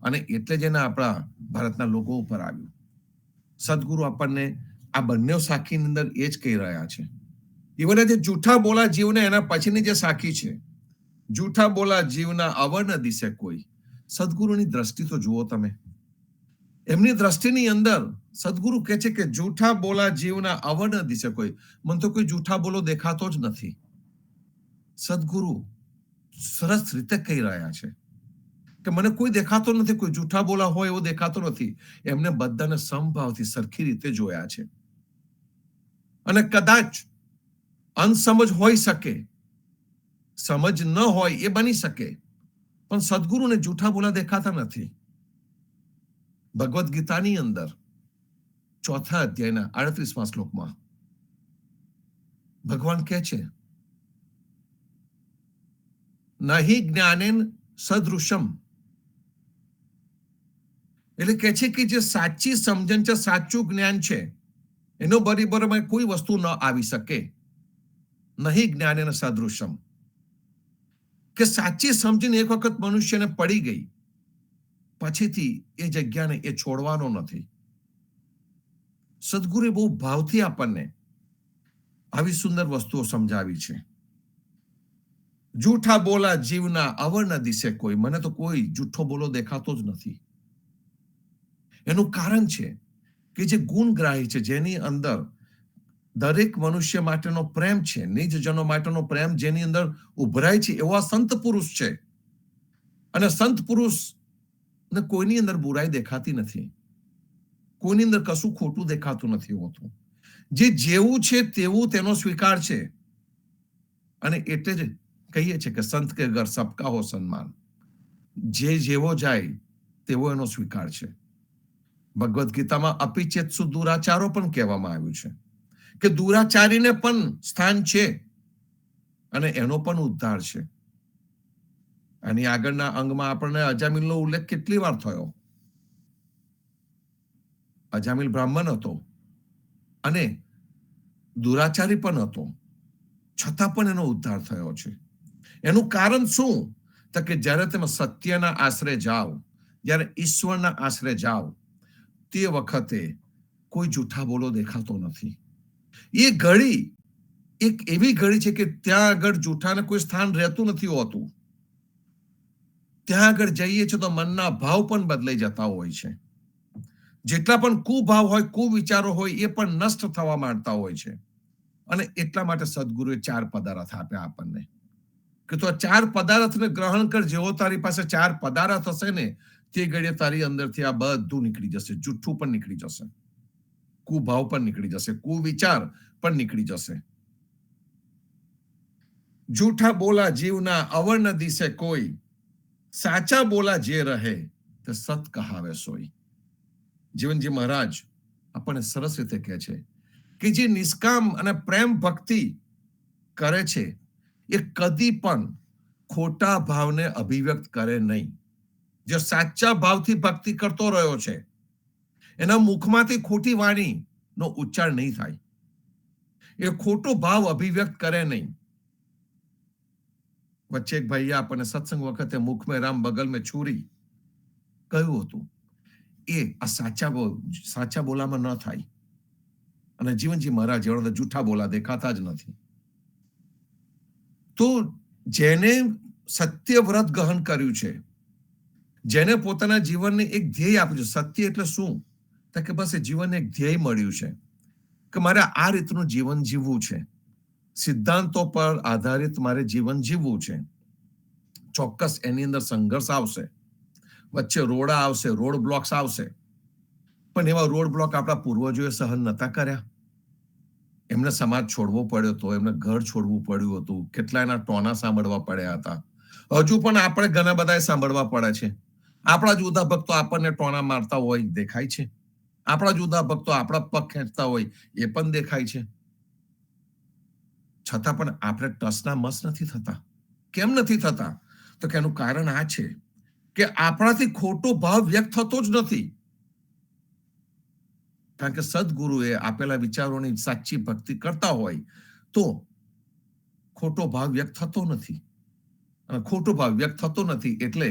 અને એટલે જ એના આપણા ભારતના લોકો ઉપર આવ્યું. સદગુરુ આપણને આ બંને સાખીની અંદર એ જ કહી રહ્યા છે. ઇવન જે જૂઠા બોલા જીવને એના પછીની જે સાખી છે, જૂઠા બોલા જીવના અવર ન દિશે કોઈ. સદગુરુની દ્રષ્ટિ તો જુઓ તમે. એમની દ્રષ્ટિની અંદર સદગુરુ કહે છે કે જૂઠા બોલા જીવના અવર ન દિશે કોઈ. મને તો કોઈ જૂઠા બોલો દેખાતો જ નથી. સદગુરુ સરસ રીતે કહી રહ્યા છે કે મને કોઈ દેખાતો નથી, કોઈ જૂઠા બોલા હોય એવો દેખાતો નથી. એમને બધાને સમભાવથી સરખી રીતે જોયા છે. અને કદાચ અનસમજ હોઈ શકે, સમજ ન હોય એ બની શકે, પણ સદગુરુને જૂઠા બોલા દેખાતા નથી. ભગવદ્ ગીતાની અંદર 4થા અધ્યાયના 38મા શ્લોકમાં ભગવાન કહે છે, નહિ જ્ઞાનેન સદૃશમ. એટલે કહે છે કે જે સાચી સમજણ છે, સાચું જ્ઞાન છે, એનો બરાબરમાં કોઈ વસ્તુ ન આવી શકે. નહિ જ્ઞાનેન સદૃશમ. કે સાચી સમજણ એક વખત મનુષ્યને પડી ગઈ પછીથી એ જગ્યાને એ છોડવાનો નથી. સદગુરુએ બહુ ભાવથી આપણને આવી સુંદર વસ્તુઓ સમજાવી છે. જૂઠા બોલા જીવના અવર ન દિશે કોઈ. મને તો કોઈ જૂઠો બોલો દેખાતો જ નથી. એનું કારણ છે કે જે ગુણગ્રાહી છે, જેની અંદર દરેક મનુષ્ય માટેનો પ્રેમ છે, નિજજનો માટેનો પ્રેમ જેની અંદર ઉભરાય છે, એવા સંત પુરુષ છે. અને સંત પુરુષ ને કોઈની અંદર બુરાઈ દેખાતી નથી, કોઈની અંદર કશું ખોટું દેખાતું નથી હોતું. જે જેવું છે તેવું તેનો સ્વીકાર છે. અને એટલે જ કહીએ છીએ કે સંત કે ઘર સબકા હો સન્માન. જે જેવો જાય તેવો એનો સ્વીકાર છે. ભગવદ્ ગીતામાં અપિચેત્સુ દુરાચારો પણ કહેવામાં આવ્યું છે કે દુરાચારીને પણ સ્થાન છે અને એનો પણ ઉદ્ધાર છે. અને આગળના અંગમાં આપણને અજામિલનો ઉલ્લેખ કેટલી વાર થયો. અજામિલ બ્રાહ્મણ હતો અને દુરાચારી પણ હતો, છતાં પણ એનો ઉદ્ધાર થયો છે. એનું કારણ શું? તો કે જ્યારે તમે સત્યના આશરે જાઓ, જ્યારે ઈશ્વરના આશરે જાઓ, તે વખતે કોઈ જૂઠા બોલો દેખાતો નથી. એ ઘડી એક એવી ઘડી છે કે ત્યાં આગળ જૂઠાને કોઈ સ્થાન રહેતું નથી હોતું. ત્યાં આગળ જઈએ છીએ તો મનના ભાવ પણ બદલાઈ જતા હોય છે. જેટલા પણ કુભાવ હોય, કુવિચારો હોય, એ પણ નષ્ટ થવા માંડતા હોય છે. અને એટલા માટે સદગુરુએ 4 પદાર્થ આપ્યા આપણને કે તો આ 4 પદાર્થને ગ્રહણ કર. જેવો તારી પાસે 4 પદાર્થ હશે ને, તે ઘડીએ તારી અંદરથી આ બધું નીકળી જશે. જુઠ્ઠું પણ નીકળી જશે, કુભાવ પણ નીકળી જશે, કુવિચાર પણ નીકળી જશે. જૂઠા બોલા જીવના અવર ન દિશે કોઈ, સાચા બોલા જે રહે તે સત કહાવે સોઈ. જીવનજી મહારાજ આપણને સરસ રીતે કહે છે કે જે નિષ્કામ અને પ્રેમ ભક્તિ કરે છે એ કદી પણ ખોટા ભાવને અભિવ્યક્ત કરે નહીં. જે સાચા ભાવથી ભક્તિ કરતો રહ્યો છે એના મુખમાંથી ખોટી વાણીનો ઉચ્ચાર નહીં થાય. એ ખોટો ભાવ અભિવ્યક્ત કરે નહીં. વચ્ચે એક ભાઈએ આપણને સત્સંગ વખતે મુખ મેં રામ બગલ મેં છુરી કહ્યું હતું. એ આ સાચા બોલામાં ન થાય. અને જીવનજી મહારાજ એવડા જૂઠા બોલા દેખાતા જ નથી. તો જેને સત્ય વ્રત ગહન કર્યું છે, જેને પોતાના જીવનને એક ધ્યેય આપ્યું છે, સત્ય એટલે શું? તો કે બસ એ જીવનને એક ધ્યેય મળ્યું છે કે મારે આ રીતનું જીવન જીવવું છે, સિદ્ધાંતો પર આધારિત મારે જીવન જીવવું છે. ચોક્કસ એની અંદર સંઘર્ષ આવશે, વચ્ચે રોડા આવશે, રોડ બ્લોક્સ આવશે, પણ એવા રોડ બ્લોક આપણા પૂર્વજોએ સહન નતા કર્યા. એમને સમાજ છોડવો પડ્યો હતો, એમને ઘર છોડવું પડ્યું હતું, કેટલાયના ટોના સાંભળવા પડ્યા હતા. હજુ પણ આપણે ઘણા બધા સાંભળવા પડે છે. આપણા જુદા ભક્તો આપણને ટોના મારતા હોય દેખાય છે. આપણા જુદા ભક્તો આપણા પગ ખેંચતા હોય એ પણ દેખાય છે. છતાં પણ આપણે ટસના મસ નથી થતા. કેમ નથી થતા? તો કે એનું કારણ આ છે કે આપણાથી ખોટો ભાવ વ્યક્ત થતો જ નથી. કારણ કે સદગુરુએ આપેલા વિચારોની સાચી ભક્તિ કરતા હોય તો ખોટો ભાવ વ્યક્ત થતો નથી. અને ખોટો ભાવ વ્યક્ત થતો નથી એટલે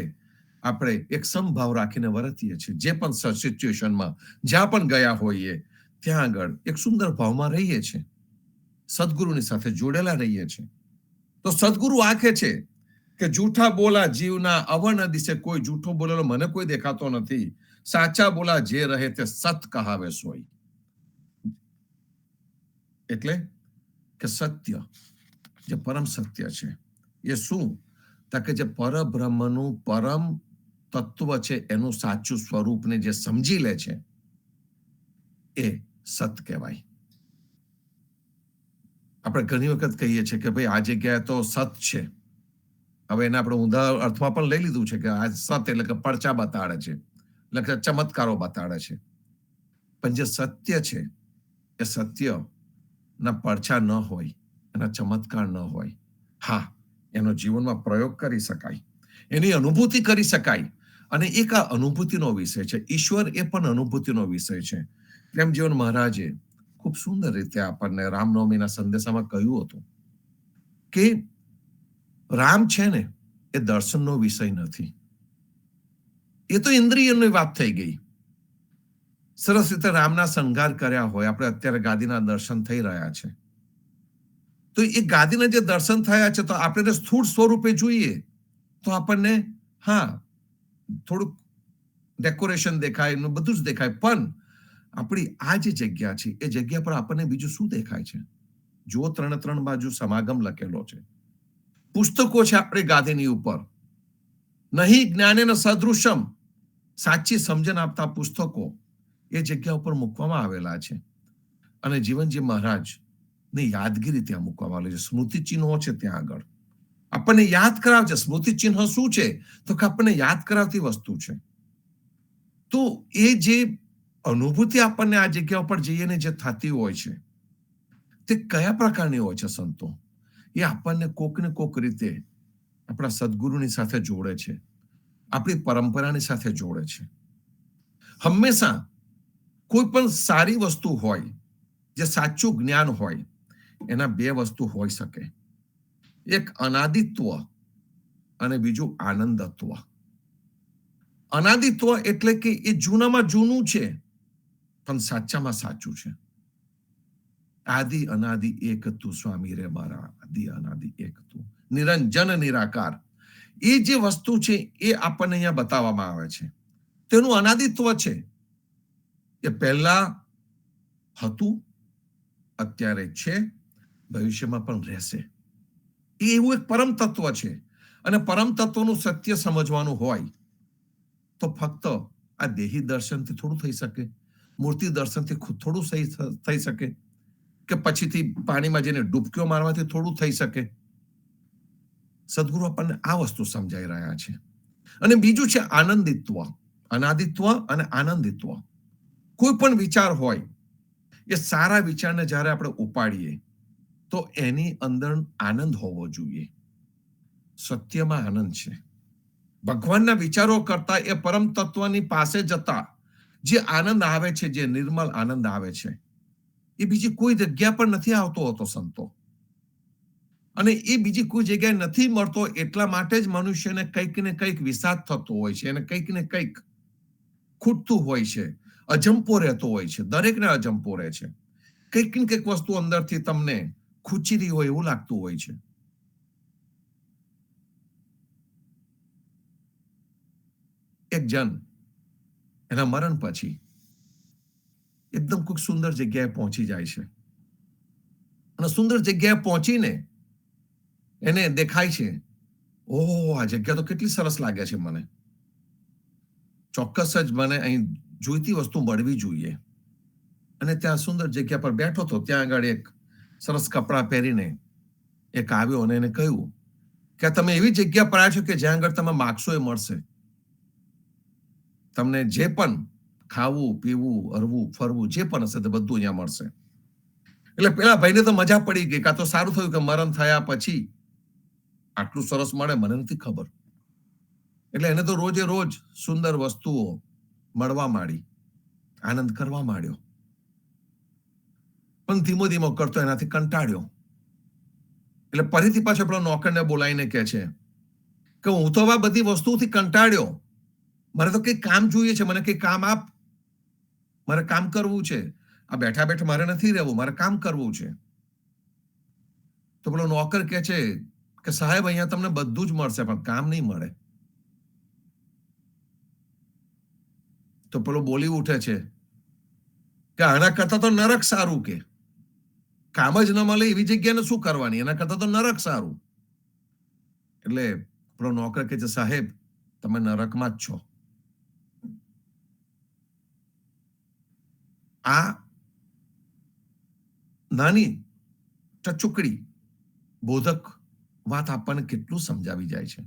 આપણે એક સમભાવ રાખીને વર્તીએ છીએ. જે પણ સિચ્યુએશનમાં જ્યાં પણ ગયા હોઈએ ત્યાં આગળ એક સુંદર ભાવમાં રહીએ છીએ, સદગુરુની સાથે જોડેલા રહીએ છીએ. તો સદગુરુ આંખે છે કે જૂઠા બોલા જીવના અવન દિશે, કોઈ જૂઠો બોલેલો મને કોઈ દેખાતો નથી. સાચા બોલા જે રહે તે સત કહાવે સોઈ. એટલે કે સત્ય, જે પરમ સત્ય છે એ શું? તો કે જે પરબ્રહ્મનું પરમ તત્વ છે એનું સાચું સ્વરૂપને જે સમજી લે છે એ સત કહેવાય. આપણે ઘણી વખત કહીએ છીએ કે ભાઈ આ જગ્યાએ તો સત છે. હવે એને આપણે ઊંધા અર્થમાં પણ લઈ લીધું છે કે આ સત એટલે કે પરચા બતાડે છે, એટલે કે ચમત્કારો બતાડે છે. પણ જે સત્ય છે એ સત્ય ના પરચા ન હોય, એના ચમત્કાર ન હોય. હા, એનો જીવનમાં પ્રયોગ કરી શકાય, એની અનુભૂતિ કરી શકાય. અને એક આ અનુભૂતિનો વિષય છે. ઈશ્વર એ પણ અનુભૂતિનો વિષય છે. પ્રેમજીવન મહારાજે ખૂબ સુંદર રીતે આપણને રામનવમીના સંદેશામાં કહ્યું હતું કે રામ છે ને એ દર્શનનો વિષય નથી. એ તો ઇન્દ્રિયની વાત થઈ ગઈ. સરસ રીતે રામના શણગાર કર્યા હોય, આપણે અત્યારે ગાદીના દર્શન થઈ રહ્યા છે, તો એ ગાદીના જે દર્શન થયા છે તો આપણે સ્થૂળ સ્વરૂપે જોઈએ તો આપણને હા થોડુંક ડેકોરેશન દેખાય, બધું જ દેખાય. પણ આપણી આ જે જગ્યા છે એ જગ્યા પર આપણને બીજું શું દેખાય છે? જો 3 બાજુ સમાગમ લખેલો છે, પુસ્તકો છે આપણી ગાદીની ઉપર, નહીં જ્ઞાનેન સદૃશમ, સાચી સમજણ આપતા પુસ્તકો એ જગ્યા ઉપર મૂકવામાં આવેલા છે. અને જીવનજી મહારાજ ની યાદગીરી ત્યાં મૂકવામાં આવેલી છે. સ્મૃતિ ચિહ્નો છે ત્યાં આગળ, આપણને યાદ કરાવે છે. સ્મૃતિ ચિહ્ન શું છે? તો કે આપણને યાદ કરાવતી વસ્તુ છે. તો એ જે અનુભૂતિ આપણને આ જગ્યા ઉપર જઈને જે થતી હોય છે તે કયા પ્રકારની હોય છે સંતો? એ આપણને કોક ને કોક રીતે આપણા સદગુરુની સાથે જોડે છે, આપણી પરંપરાની સાથે જોડે છે. હંમેશા કોઈ પણ સારી વસ્તુ હોય, જે સાચું જ્ઞાન હોય, એના 2 વસ્તુ હોઈ શકે. એક અનાદિત્વ અને બીજું આનંદત્વ. અનાદિત્વ એટલે કે એ જૂનામાં જૂનું છે પણ સાચામાં સાચું છે. આદિ અનાદિ એક તું સ્વામી રે મારા, આદિ અનાદિ એક તું, નિરંજન નિરાકાર. એ જે વસ્તુ છે એ આપણને અહીંયા બતાવવામાં આવે છે. તેનું અનાદિત્વ છે. એ પહેલા હતું, અત્યારે છે, ભવિષ્યમાં પણ રહેશે. એ એવું એક પરમ તત્વ છે. અને પરમ તત્વનું સત્ય સમજવાનું હોય તો ફક્ત આ દેહી દર્શનથી થોડું થઈ શકે, મૂર્તિ દર્શનથી થોડું થઈ શકે, કે પછીથી પાણીમાં જઈને ડૂબકીઓ મારવાથી થોડું થઈ શકે. સદગુરુ આપણને આ વસ્તુ સમજાઈ રહ્યા છે. અને બીજું છે આનંદિત્વ. અનાદિત્વ અને આનંદિત્વ. કોઈ પણ વિચાર હોય, એ સારા વિચારને જ્યારે આપણે ઉપાડીએ તો એની અંદર આનંદ હોવો જોઈએ. સત્યમાં આનંદ છે. ભગવાનના વિચારો કરતા એ પરમ તત્વની પાસે જતા જે આનંદ આવે છે, જે નિર્મલ આનંદ આવે છે, એ બીજી કોઈ જગ્યા પર નથી આવતો હોતો સંતો. અને એ બીજી કોઈ જગ્યાએ નથી મળતો, એટલા માટે જ મનુષ્યને કંઈક ને કંઈક વિષાદ થતો હોય છે, અને કંઈક ને કંઈક ખૂટતું હોય છે, અજંપો રહેતો હોય છે. દરેકને અજંપો રહે છે. કંઈક ને કંઈક વસ્તુ અંદરથી તમને ખૂચી રહી હોય એવું લાગતું હોય છે. એક જન એના મરણ પછી એકદમ કોઈક સુંદર જગ્યાએ પહોંચી જાય છે, અને સુંદર જગ્યાએ પહોંચીને એને દેખાય છે, ઓહ, આ જગ્યા તો કેટલી સરસ લાગે છે મને. ચોક્કસ જ મને અહીં જોઈતી વસ્તુ મળવી જોઈએ. અને ત્યાં સુંદર જગ્યા પર બેઠો હતો, ત્યાં આગળ એક સરસ કપડાં પહેરીને એક આવ્યો અને એને કહ્યું કે તમે એવી જગ્યા પર આવ્યા છો કે જ્યાં આગળ તમે માગશો એ મળશે. તમને જે પણ ખાવું, પીવું, હરવું, ફરવું જે પણ હશે તે બધું અહીંયા મળશે. એટલે પેલા ભાઈને તો મજા પડી ગઈ. કાં તો સારું થયું કે મરણ થયા પછી આટલું સરસ મળે, મને નથી ખબર. એટલે એને તો રોજે રોજ સુંદર વસ્તુઓ મળવા માંડી, આનંદ કરવા માંડ્યો. પણ ધીમો ધીમો કરતો એનાથી કંટાળ્યો. એટલે ફરીથી પાછો પેલો નોકરને બોલાવીને કહે છે કે હું તો આ બધી વસ્તુથી કંટાળ્યો, મારે તો કંઈક કામ જોઈએ છે, મને કંઈક કામ આપ, મારે કામ કરવું છે. આ બેઠા બેઠા મારે નથી રહેવું, મારે કામ કરવું છે. તો પેલો નોકર કહે છે કે સાહેબ, અહીંયા તમને બધું જ મળશે પણ કામ નહીં મળે. તો પેલો બોલી ઉઠે છે કે આના કરતા તો નરક સારું, કે કામ જ ન મળે એવી જગ્યાને શું કરવાની, એના કરતા તો નરક સારું. એટલે પેલો નોકર કહે છે, સાહેબ તમે નરકમાં જ છો. આ નાની ટચુકડી બોધક વાત આપણને કેટલું સમજાવી જાય છે.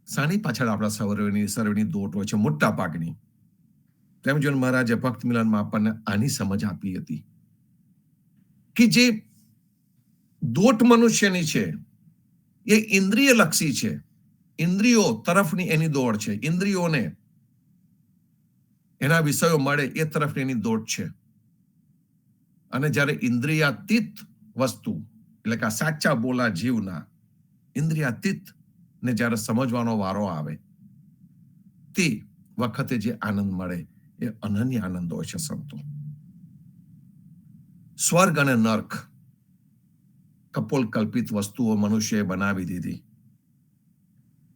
સાની પાછળ આપણા સર્વેની દોટ હોય છે મોટા ભાગની. પ્રેમજીવન મહારાજે ભક્ત મિલનમાં આપણને આની સમજ આપી હતી કે જે દોટ મનુષ્યની છે એ ઇન્દ્રિય લક્ષી છે. ઇન્દ્રિયો તરફની એની દોડ છે. ઇન્દ્રિયોને એના વિષયો મળે એ તરફની એની દોડ છે. અને જ્યારે ઇન્દ્રિયાતીત વસ્તુ, એટલે કે સાચા બોલા જીવના ઇન્દ્રિયાતીત ને જ્યારે સમજવાનો વારો આવે તે વખતે જે આનંદ મળે એ અનન્ય આનંદ હોય છે સંતો. સ્વર્ગ અને નર્ક કપોલ કલ્પિત વસ્તુઓ મનુષ્યએ બનાવી દીધી,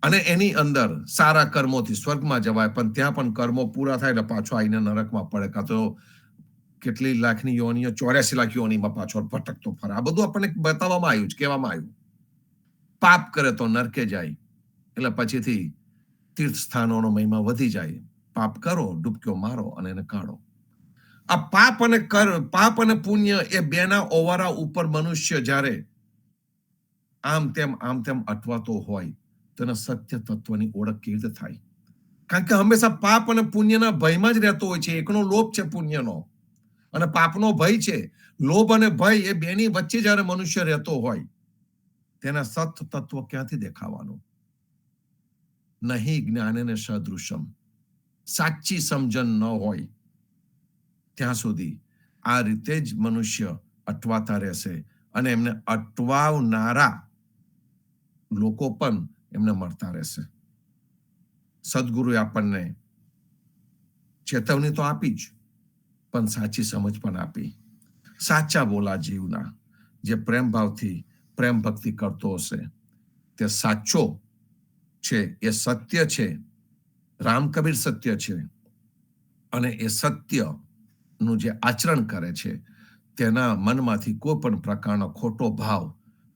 અને એની અંદર સારા કર્મોથી સ્વર્ગમાં જવાય, પણ ત્યાં પણ કર્મો પૂરા થાય એટલે પાછો આવીને નરકમાં પડે, કાં તો કેટલી લાખની યોનિઓ, 84 લાખ યોનિમાં પાછો ભટકતો ફરે. આ બધું આપણને બતાવવામાં આવ્યું છે, કહેવામાં આવ્યું. પાપ કરે તો નરકે જાય, એટલે પછીથી તીર્થ સ્થાનોનો મહિમા વધી જાય. પાપ કરો, ડૂબક્યો મારો અને એને કાઢો. આ પાપ અને પુણ્ય એ બેના ઓવારા ઉપર મનુષ્ય જ્યારે આમ તેમ અટવાતો હોય તેના સત્ય તત્વની ઓળખ કેવી રીતે થાય? કારણ કે હંમેશા પાપ અને પુણ્યના ભયમાં જ રહેતો હોય છે. એકનો લોભ છે પુણ્યનો, અને પાપનો ભય છે. લોભ અને ભય એ બેની વચ્ચે જ્યારે મનુષ્ય રહેતો હોય તેના સત્ય તત્વ ક્યાંથી દેખાવાનું? નહીં જ્ઞાનેને સદૃશમ. સાચી સમજણ ન હોય ત્યાં સુધી આ રીતે જ મનુષ્ય અટવાતા રહેશે, અને એમને અટવાવનારા લોકો પણ એમને મળતા રહેશે. સદગુરુએ આપણને ચેતવણી તો આપી જ, પણ સાચી સમજ પણ આપી. સાચા બોલા જીવના, જે પ્રેમ ભાવથી પ્રેમ ભક્તિ કરતો હશે તે સાચો છે, એ સત્ય છે. રામ કબીર સત્ય છે, અને એ સત્યનું જે આચરણ કરે છે તેના મનમાંથી કોઈ પણ પ્રકારનો ખોટો ભાવ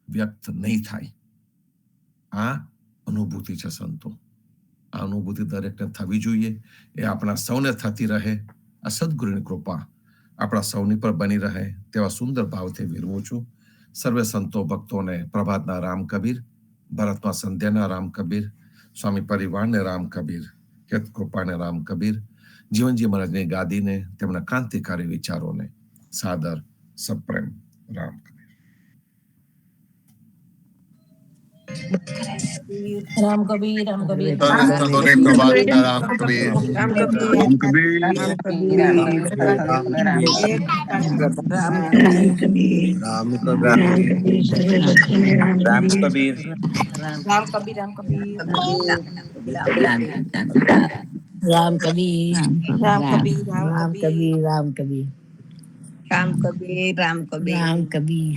વ્યક્ત નહીં થાય. આ અનુભૂતિ છે સંતો. આ અનુભૂતિ દરેકને થવી જોઈએ. એ આપણા સૌને થતી રહે. આ સદગુરુની કૃપા આપણા સૌની પર બની રહે તેવા સુંદર ભાવથી વિરવું છું. સર્વે સંતો ભક્તોને પ્રભાતના રામ કબીર, ભરતમાં સંધ્યાના રામ કબીર, સ્વામી પરિવારને રામ કબીર, હેત કૃપા અને રામ કબીર જીવનજી મહારાજની ગાદીને તેમના ક્રાંતિકારી વિચારોને સાદર સપ્રેમ રામ કબીર. રામ કબીર રામ કબીર સર્વે સંતોને પ્રભાતના રામ કબીર. રામ કબીર રામ કબીર રામ કબીર રામ કબીર રામ કબીર રામ કબીર રામ કબીર રામ કબીર રામ કબીર રામ રામ કબીર કબીર રામ કબીર રામ કબીર રામ કબીર રામ કબીર